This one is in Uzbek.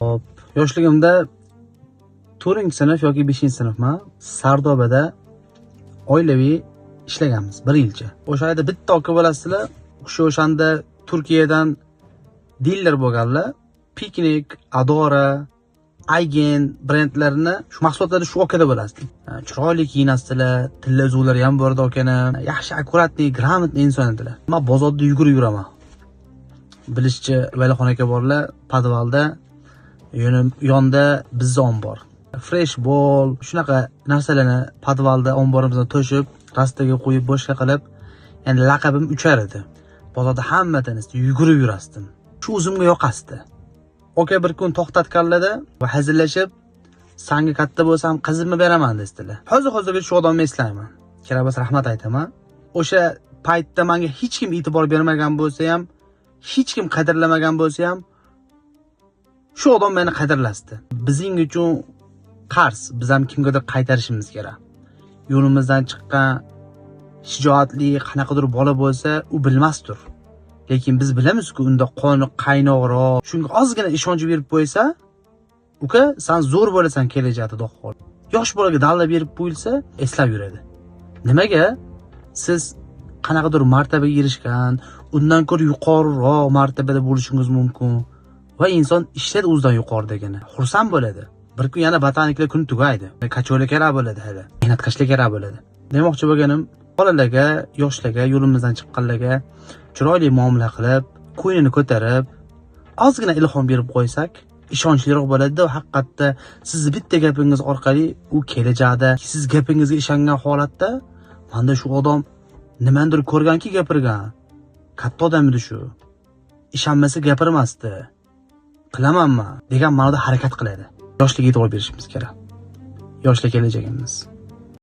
Hop, yoshligimda 4-sinf yoki 5-sinfman. Sardobada oilaviy ishlaganmiz 1 yilcha. O'sha yerda bitta aka bo'lasizlar. O'shanda Turkiyadan diler bo'lganlar. Piknik, Adora, Aygen brendlarini shu mahsulotlarni shu okada bo'lasizlar. Chiroyli kiyinasizlar, tilla uzuvlari ham bor edi okani. Yaxshi akkuratli, gрамотный inson edilar. Men bozorda yugurib yuraman. Bilishchi Valixon aka borlar, podvalda yonda bizning ombor. Fresh bol, shunaqa narsalarni podvalda omborimizdan to'shib, rastaga qo'yib boshqa qilib, ya'ni laqabim uchar edi. Bozorda hamma tanishdi, yugurib yurasdim. Shu o'zimga yoqasdi. Oka bir kun to'xtatganlarda va hazillashib, "Senga katta bo'lsam qizimni beraman" dedilar. Hozir shu odamni eslayman. Kirabas rahmat aytaman. O'sha paytda menga hech kim e'tibor bermagan bo'lsa ham, hech kim qadrlamagan bo'lsa ham, shu odam meni qadrlasdi. Bizning uchun qarz, biz ham kimgadir qaytarishimiz kerak. Yo'limizdan chiqqan shijoatli qanaqadir bola bo'lsa, u bilmasdir. Lekin biz bilamizku, unda qoni qaynoqroq. Shunga ozgina ishonch berib qo'ysa, uka, sen zo'r bo'lasan kelajakda do'xol. Yosh bolaga dalla berib qo'yilsa, eslab yuradi. Nimaga? Siz qanaqadir martabaga erishgan, undan ko'ra yuqoriroq martabada bo'lishingiz mumkin. Va inson ishlaydi o'zidan yuqori degani. Xursand bo'ladi. Bir kun yana botaniklar kuni tugaydi. Kachola kerak bo'ladi hali. Mehnatkashlik kerak bo'ladi. Demoqchi bo'lganim, bolalarga, yoshlarga, yo'limizdan chiqqanlarga chiroyli muomala qilib, ko'nglini ko'tarib, ozgina ilhom berib qo'ysak, ishonchliroq bo'ladi-da. Haqiqatda siz bitta gapingiz orqali u kelajakda siz gapingizga ishongan holatda, menda shu odam nimandir ko'rganki gapirgan. Katta odam edi shu. Ishonmasa gapirmasdi. Qilamanmi degan ma'noda harakat qiladi. Yoshlarga e'tibor berishimiz kerak. Yoshlar kelajagimiz.